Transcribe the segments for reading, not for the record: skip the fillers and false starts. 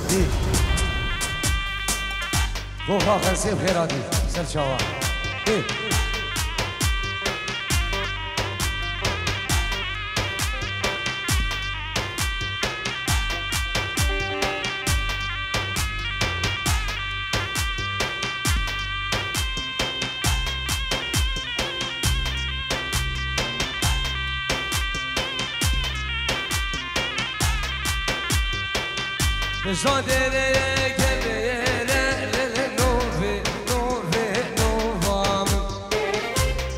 دي بوخا خلصي بخيراتي سر شوا دي Müsaadele gelmeyene Nufi, Nufi, Nufam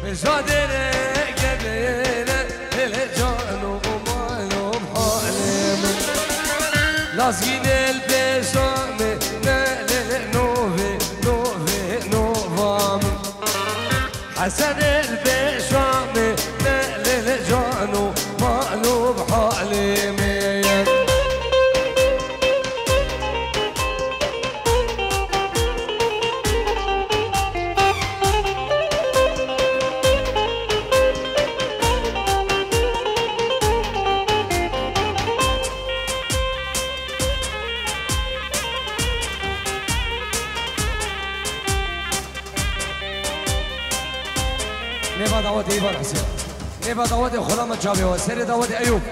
Müsaadele gelmeyene Canım, malum halim Lazgin el besame Nufi, Nufi, Nufam Hasan el besame Canım, malum halim نبا دعوت ايوان حسين نبا دعوت خلامة جابي وسيري دعوت ايوب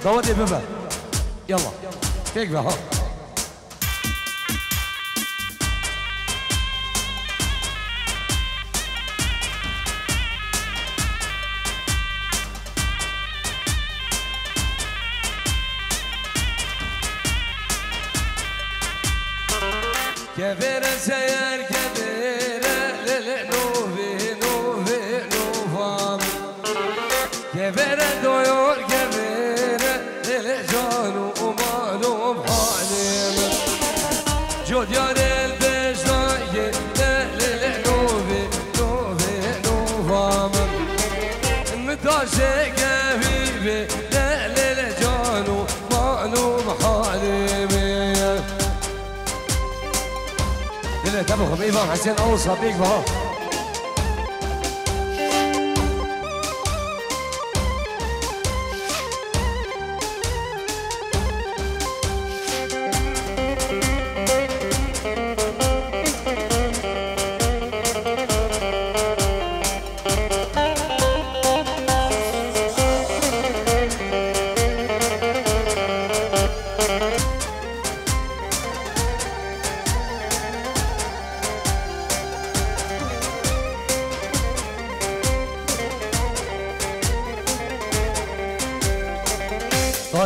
دعوت ببا يلا فيك بها كبير سير كبير نوفي نوفي نوفام كبير دويور كبير جانو ومالو بحالم جود يا البشاية نوفي نوفي نوفام متاشي كبيبي جانو مالو بحالم اللي تبغى بإيمان حسين أوصى بيك بها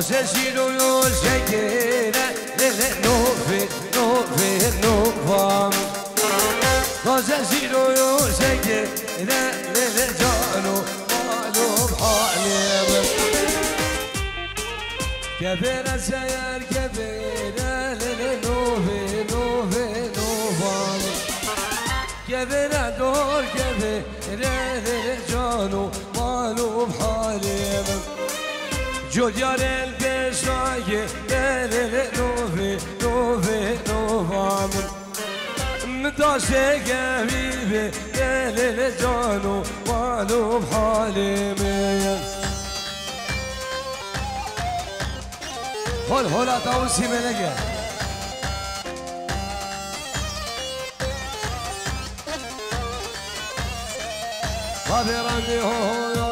Sesino yo şekere lele nofi nofi nofam Sesino yo şekere lele canu malum halim Kebere seyer kebere lele nofi nofi nofam Kebere dor kebere lele canu malum halim جوديار البشاية نوفي نوفي نوفام مداشي قبيبي جانو مالو بحالي هول هولا توسي منك بابي راندي هو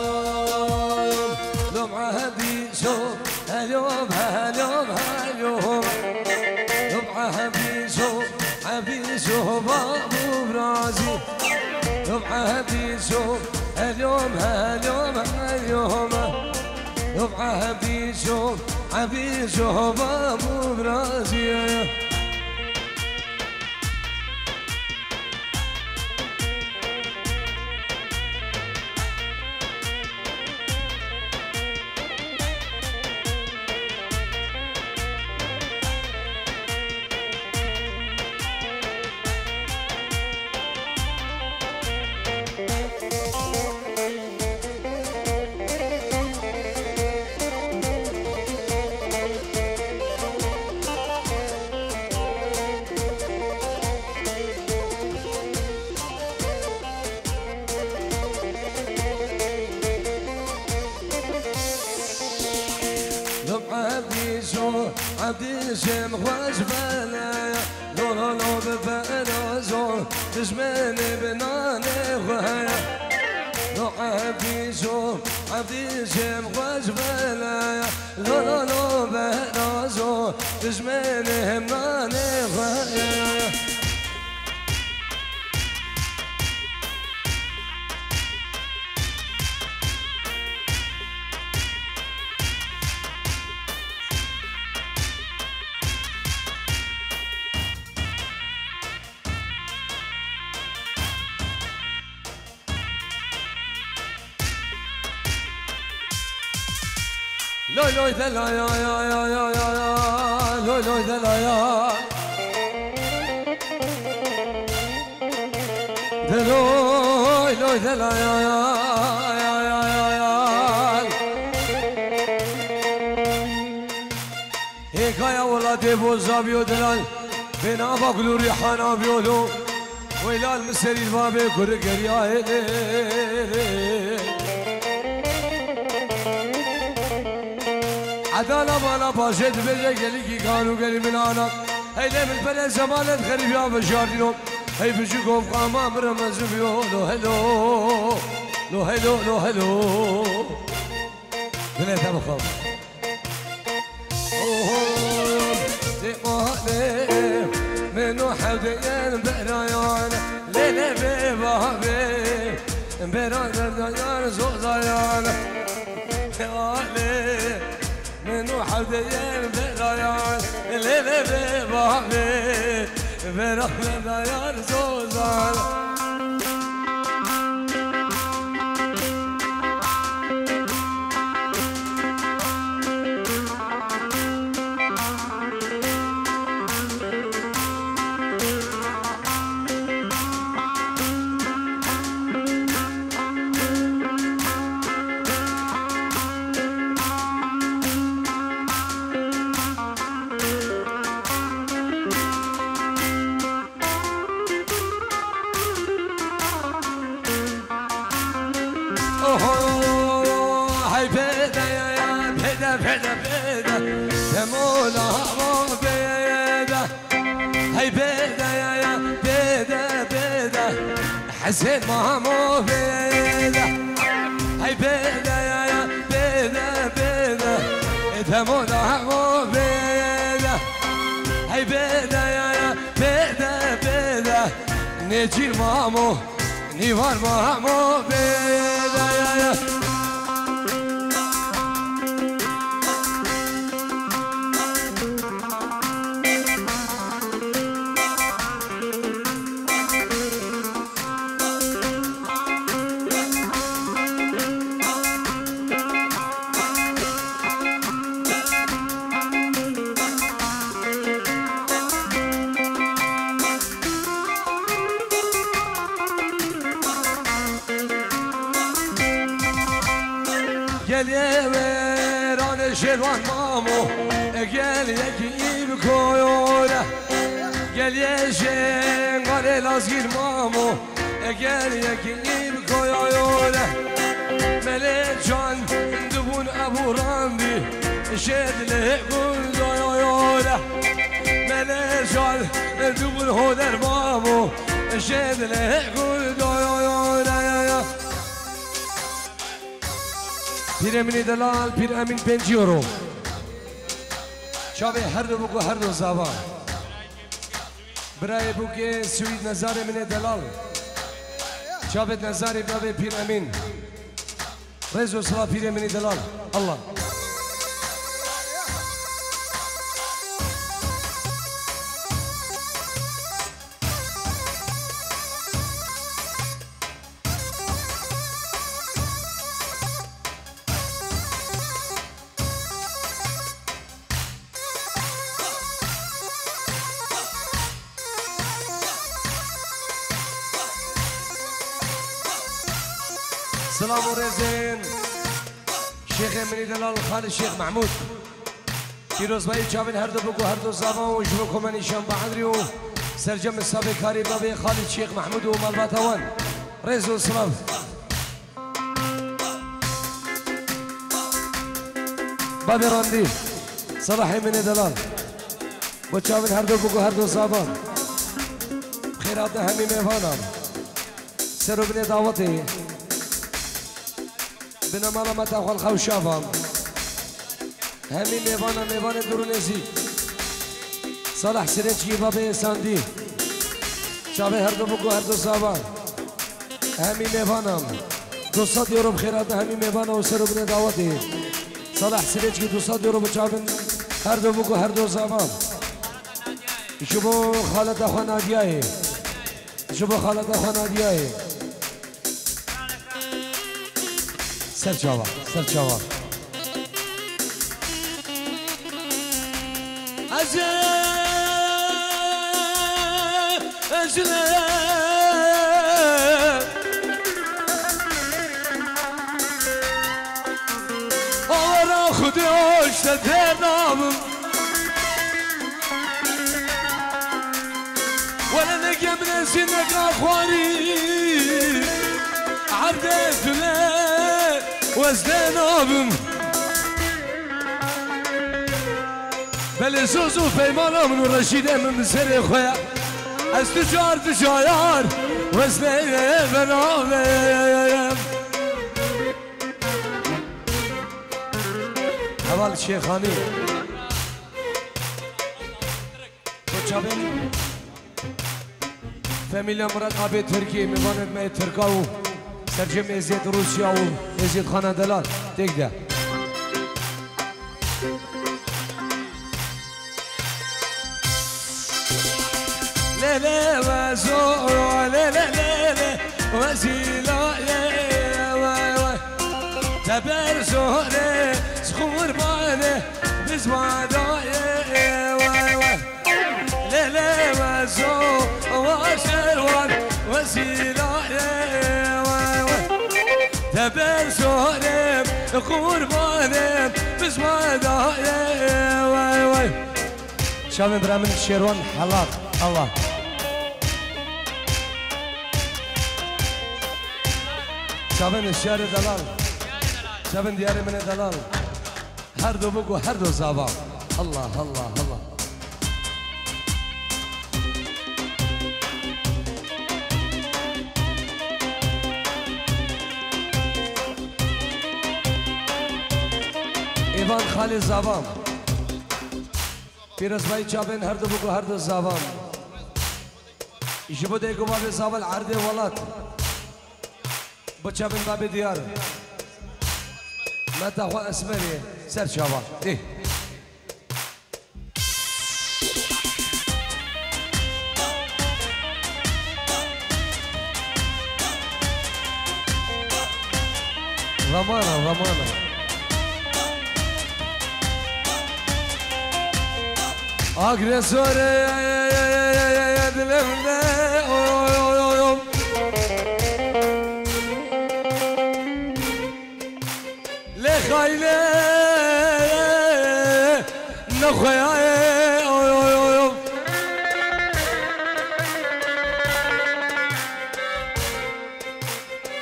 شوف اليوم هاليوم هاليوم يبقى حبي شوف ابو برازي يبقى حبي شوف اليوم هاليوم هاليوم يبقى حبي شوف ابو برازي شم خوش بلایا لو لو لو بفرازو دشمني بناني خويا لو عبدي شم خوش بلایا لو لو لو بفرازو دشمني بناني خويا لوي لوي دلا يا يا يا يا يا يا لوي لوي دلا يا دلوي لوي دلا يا يا يا يا يا يا هيك يا ولدي بوزابيو دلال بنا بقلو ريحانا بيولو ويلال مسري البابي كرقر يا عدالا بالا باشد بجا قلي كي كانوا قلي من انا هيدا من بلا زمانة غريب يا بشاردينو هي بجيكم قاما مرمز بيولو هلو لو هلو لو هلو ثلاثة بخاف منو حودين برايان ليلة ببابي برايان زوزايان منو حودين برايان ليلة ببابي برايان زوزايان حسين مامو بيدا هاي بيدا يا بيدا بيدا ثمونا مو بيدا هاي بيدا يا بيدا بيدا نجي مامو نيوان مامو بيدا يا ويران شلوان مامو قال يجي بكويوله قال يا شنغال لازقير مامو قال يجي بكويوله ملك جان دبون ابو راندي شد له قول دويوله ملك جان دبون هودر مامو شد له قول دويوله پیر امین دلال پیر امین 5 یورو چاوی هر دو بگو هر دو زبان برای بگو سوید نظر امین دلال چاوی نظر برای پیر امین رزو صلاح پیر امین دلال الله سلام ورزين شيخ امين دلال خالد الشيخ محمود پیروز بایی چاوین هر دو بگو هر دو زبان و شبکو من ایشان بعدری و سرجم سابق کاری بابی خالد شیخ محمود و مالباتوان رزو سلام بابی راندی صلاح امین دلال با چاون هر دو بگو هر دو زبان خیرات همی میوانم سر و بنی دعوتی بنا مالا متاخوال خوشافم همی میوان درونزی صالح سرچی بابه ساندی چاون هر دو بگو هر دو زبان همی میوانم 200 یورو خیرات همی میوانم و سر و بنی دعوتی صالح سرچی 200 یورو بچاون هر دو بگو هر دو زبان شبو خالد اخوان نادیه شبو خالد اخوان نادیه سر چاوا عجله آورا خودی آشته تنامم ولا نقيم نسينك اخواني عبدت له وزنابم بل زوزو فيمانا من رشيد من سر خويا استجار تجار وزني بنابم حوال شيخاني وچابين فاميليا مراد ابي تركي ميمانت مي تركاو سرجم ازيد روسيا و ازيد خانه دلال تقدر لا لا وزور لا لا لا لا وزيلا يا تبر زهره سخور بانه بزوادا يا لا لا وزور وشروان وزيلا تبر زهره قربانه بزوادا يا شامي برامن شيروان حلاق الله شابن الشارع دلال شابن ديار من دلال هر دو بگو هر دو زبان الله الله الله ایوان خالی زبان پیرس بای شابن هر دو بگو هر دو زبان جبو دیگو باب زبان عرض ولات بچه بن باب دیار ما تاخو اسمری سر شباب ای رمانا اگرسوره دلمده خايله نخويا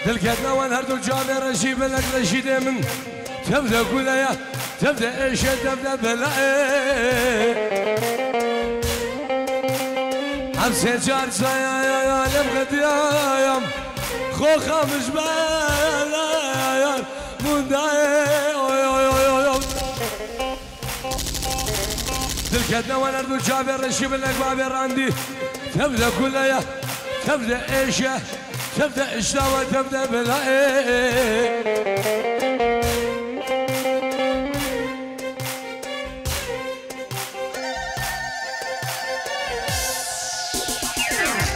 دلكتنا ونهرد الجامع رشيب لك رشيد من تبدا كلها تبدا ايش تبدا بلا حمسه جار يا لمغد يا خوخه مش بلا دلكتنا ونرد الجابر رشيب الأقباب راندي تبدأ كلها تبدأ إيشه تبدأ إشلاوة تبدأ بلا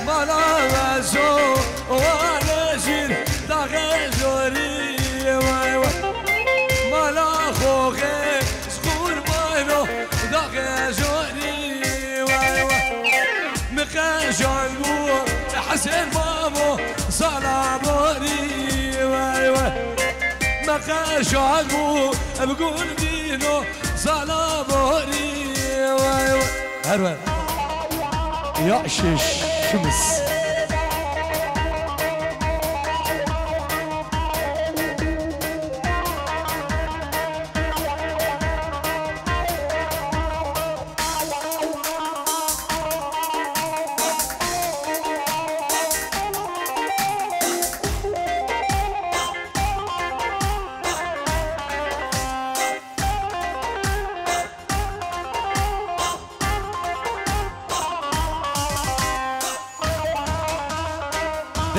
مالا وزو ونزير داغي زوري مالا خوغي سخور باينو داغي زوري مقاشان بو حسين مامو صلابوري مقاشان بو بقول دينو صلابوري هرول يعشش شمس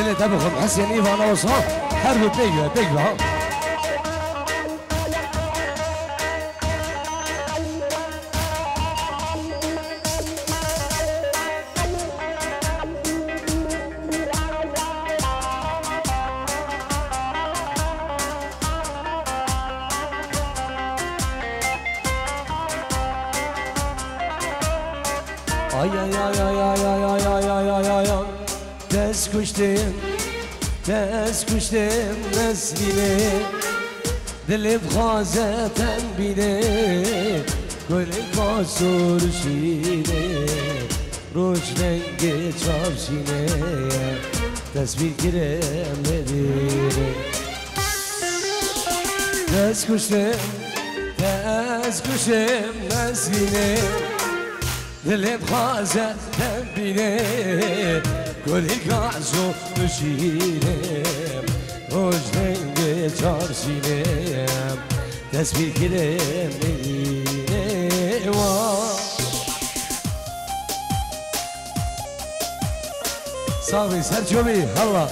دلت بخم حسين إيفانا وصام هربوا بيجوا ها ay ay ay ay ay ay ay ay ay ay ay ay tez kuştum nesline dilim khazeten bine gönül kasur şine roş rengi çarşine tesbih giremedire tez kuştum nesline dilim khazeten bine gönül kasur şine roş rengi çarşine tesbih giremedire Sağ Sergio Bey, Allah.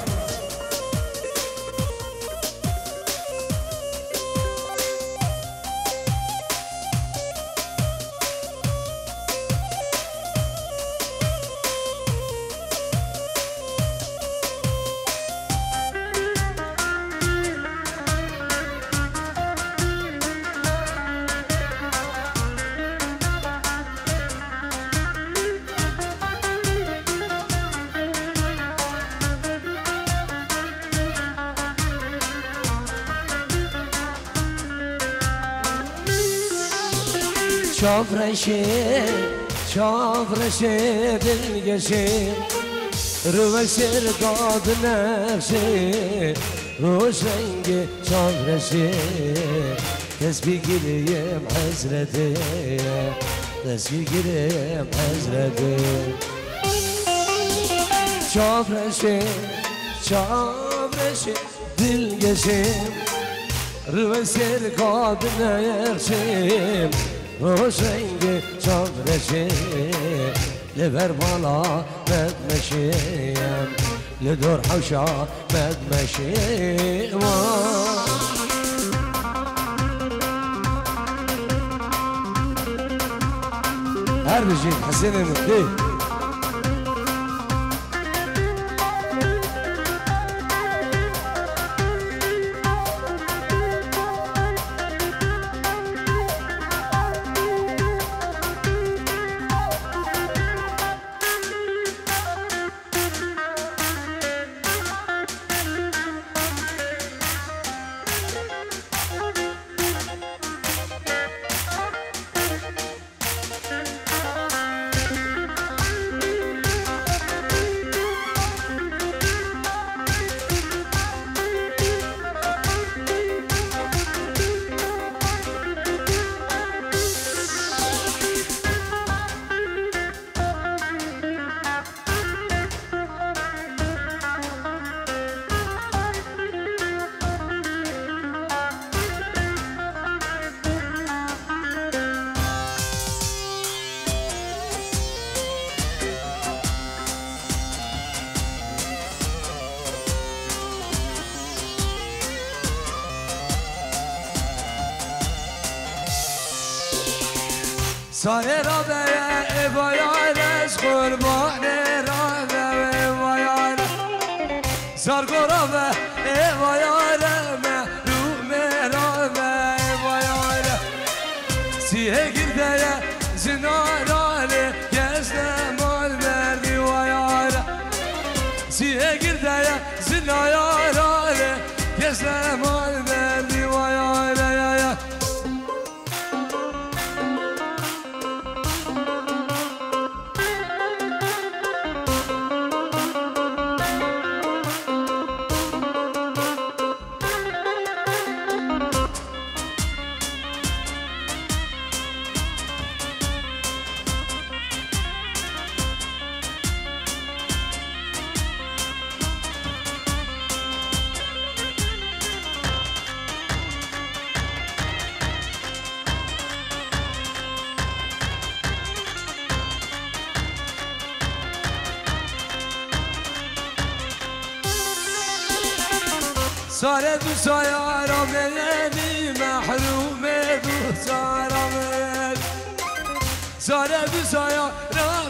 Çavreşe dilgeşe Rüveşir kadı nefşe Roş rengi çavreşe Tesbih gireyim hazreti Tesbih gireyim hazreti Çavreşe dilgeşe Rüveşir kadı nefşe Roş rengi çavreşe Lever bala medmeşiyem Ledur havşa medmeşiyem Her bir şey Hasan'ın değil Sare rabeye ebayayles kurbane rabe ebayayles Sargo rabe ebayayles mehrume rabe ebayayles Siye girdeye zinarale gezde mal verdi vayayles Siye girdeye zinarale gezde mal verdi vayayles ساره دو سایارم یعنی محروم دو سارم ساره دو سایارم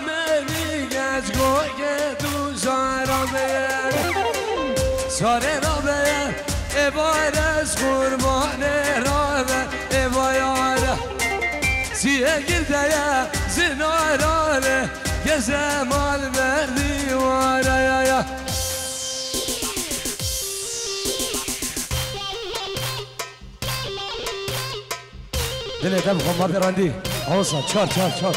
یعنی گزگوی دو سارم ساره را به عبارت قربان را به عبایاره سیه گرده زنارانه که زمان مردی واره دل دم خون مرد راندی آوسا چار چار چار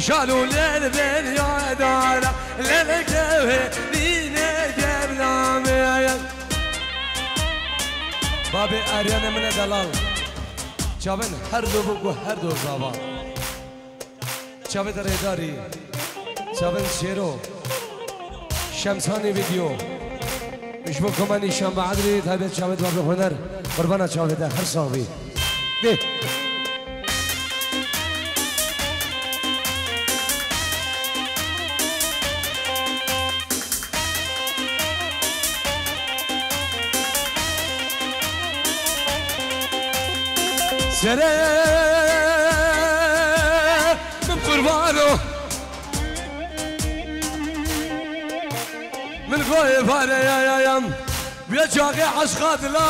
شالوا للبن يا دارا للكوه دينا قبل ميا بابي أريانا من دلال شابن هر دو بقو هر دو زابا شابن ريداري شابن شيرو شمساني فيديو مش بكم اني شام بعدري تابت شابن بابي هنر قربانا شابن هر صاحبي دي سلام من قربانه من قوي فاري يا يم بيجاقي عشقات لا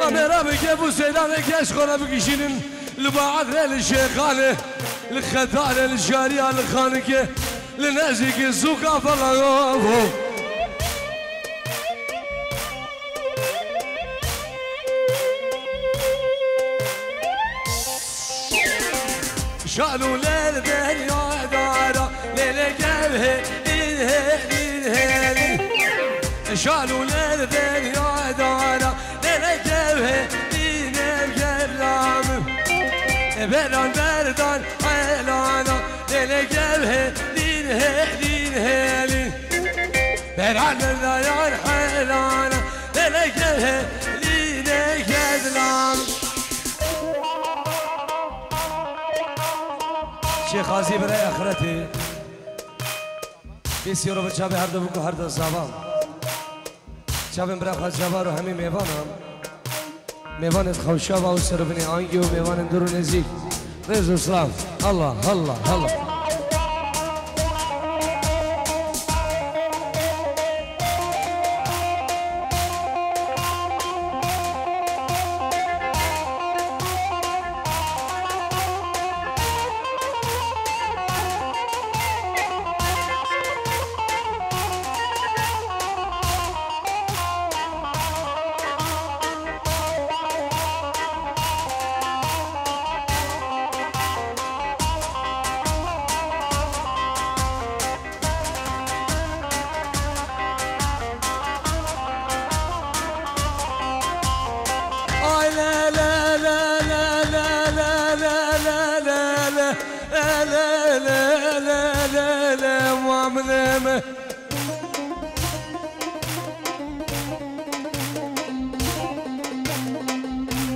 أميرا بكيفو سيدان كيشخونا بكيشين لبعض للشيخانة للختانة للشارية للخانكة لنازك الزوكا فالغوفو شالوا للبن يا دارا للقلب إنهالي شالوا للبن يا دارا للقلب إنهالي بردان بردان حيلانا للقلب هالي برعنا الديار حيلانا للقلب إنهالي شيخ غازي برای آخرتی بیسی رو به چابه هر دو بکو هر دو زبان چابه برای خواهد جبا رو همین میوانم میوانت خوشا و سر بنی آنگی و میوان درو نزیک رز و سلام الله الله الله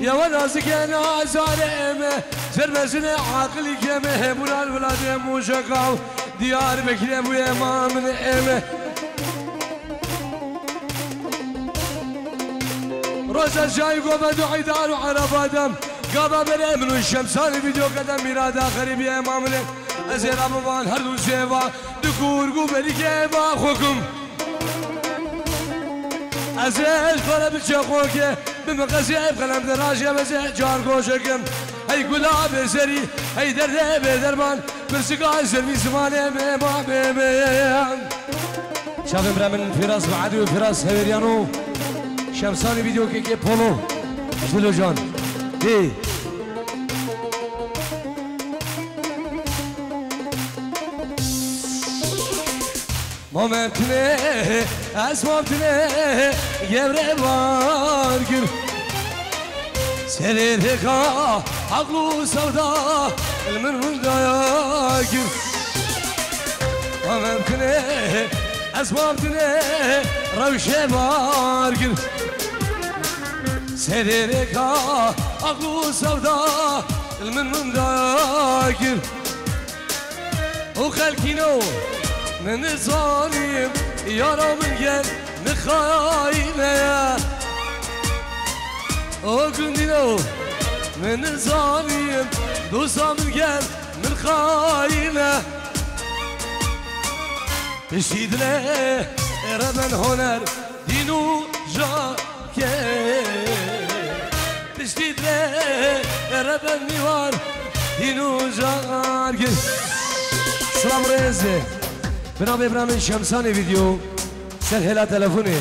يا وناسك انا زارمه سربسنا عقلي كمه بنا الولاد موشقاو ديار بكرم ويا ما من امه روزا جاي قوبا دعي دار وعرب ادم قابا بره من الشمساني فيديو قدم ميراد اخري بيا مامله ازير ابوان هردو سيوا دكور قوبري كيبا خوكم ازش بالا بچه که بمقصی قلم دراجه بزه جار گوشکم هی گلاب زری هی درده به درمان برسگاه زرمی زمانه ما بمیم شاف برامن فراس بعدی و فراس هوریانو شمسانی ویدیو که پولو جلو جان دی ممتنه از ممتنه گبره بارگیر سريرها عقلو سوداء المن داير وممتنه اسممتنه روشه بارگیر سريرها عقلو سوداء المن داير وخلكينو من الظالم يا رب الجن نخاينه وكندينو من الظالم دوسام الجن من خاينه تشيد له ربن هنر دينو جاكي تشيد له ربن نيوار دينو جاكي سلام رزه بنام ابراهیم شمسانی ویدیو سرهلا تلفونی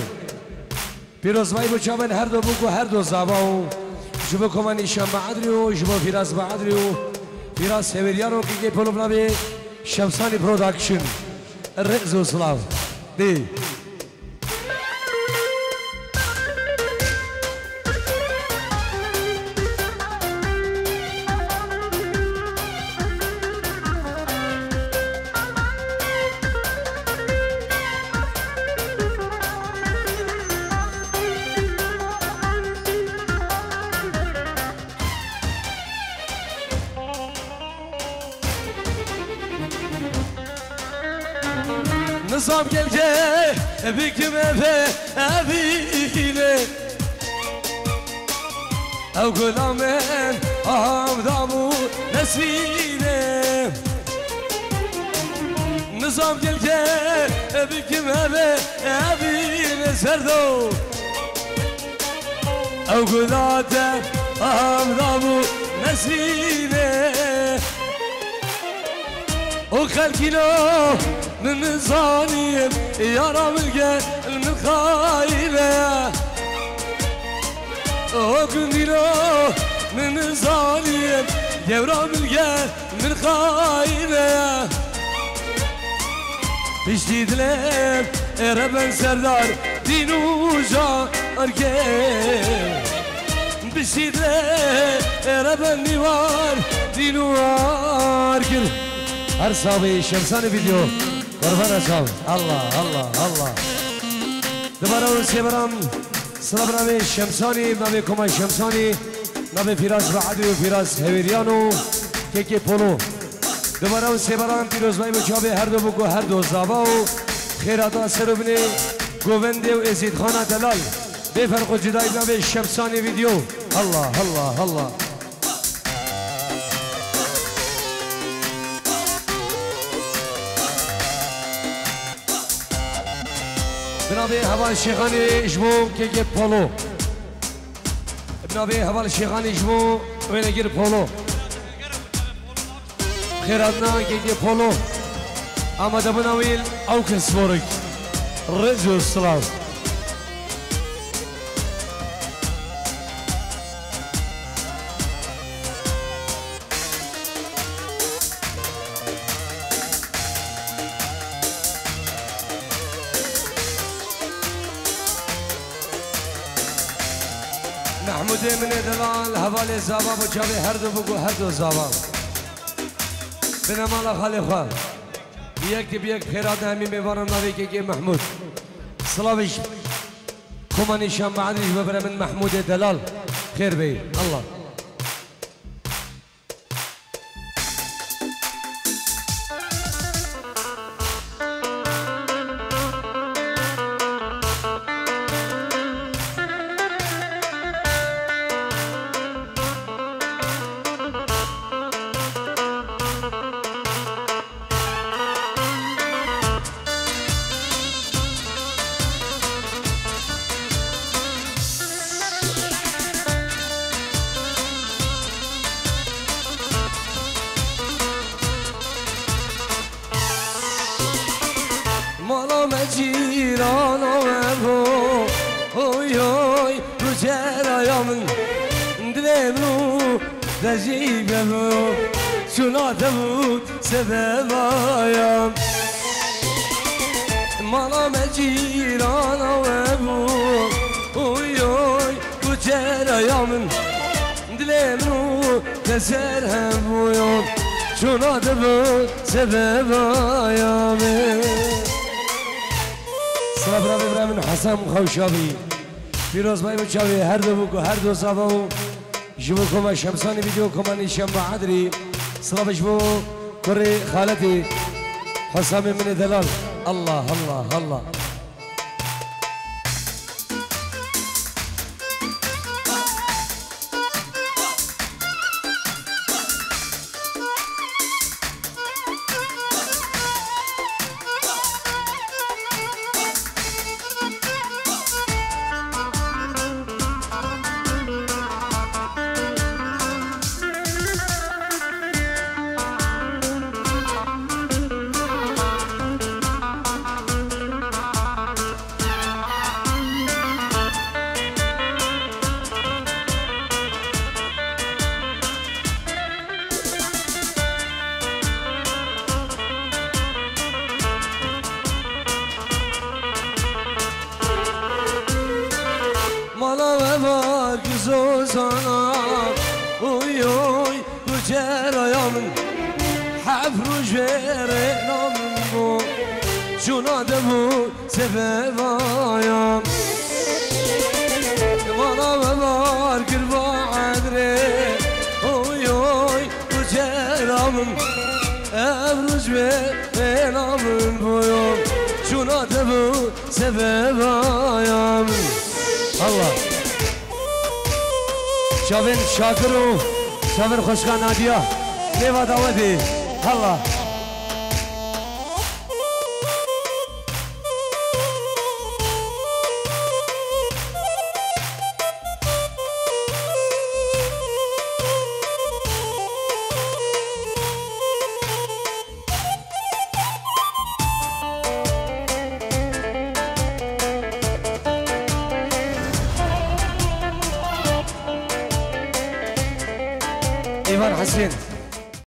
پیروزمایی بو چاون هر دو بگو هر دو زباو جبو کمانی شم بعدریو جبو فیراز بعدریو فیراز هوریانو که پلو بنام شمسانی پروداکشن الرئز و سلاف دی نظام gelce bikim eve evine Ev gulamen aham damu nesine Nizam gelce bikim eve evine serdo Ev gulaten aham damu nesine O kalkino من ظالم يا رب الجن من خايله وكندينو من ظالم يا رب الجن من خايله تشديد لب ربن سردار دينو جاركي تشديد لب ربن نيوار دينو اركل هر صابي شمسان فيديو قربان اشام الله الله الله دوباره اون سیبرام سلام شمسانی نام کمای شمسانی نام فیراز بعدی و فیراز هویریانو که پولو دوباره اون سیبرام پیروزمایی بچابه هر دو بگو هر دو زابا و خیراتا سروبنی گوونده و ازید خانه دلال بفرق و جدای نام شمسانی ویدیو الله الله الله بنابه حوال شیخانی اجمو که پولو بنابه حوال شیخانی اجمو وینگیر پولو خیراتنا که پولو آمده بناویل او کسبورک رجو السلام محمود من دلال حوال زابا بچاوی هر دو بگو هر دو زابا بنمالا خالی خواه یک بیک خیرات همین میوارم ناوی که محمود سلاویش کمانی شام بعدیش ببره من محمود دلال خیر بی الله مالا مجیران آمو اوی اوی رو جرایامن دلم رو رجیبه بود چوناده بود سببایم مالا مجیران آمو اوی اوی رو جرایامن دلم رو تسرهم بویم چوناده بود سببایم سلام برای ابراهیم حسن خوشابی پیروز بای مچاوی هر دو بگو هر دو زبان جبو کما شمسانی ویدیو کما نیشم با عدری سلام جبو کری خالتی حسام من دلال الله الله الله مالا و بار گزوزانا اوی اوی رو جرایامن حب رو جره نامن بو جوناده بود سببایم مالا و بار گربا عدره اوی اوی رو جرامن حب رو جره نامن بویم جوناده بود سببایم الله شاوین شاکر و شاوین خوشخان نادیا لیوا دعوتی الله إيمان حسين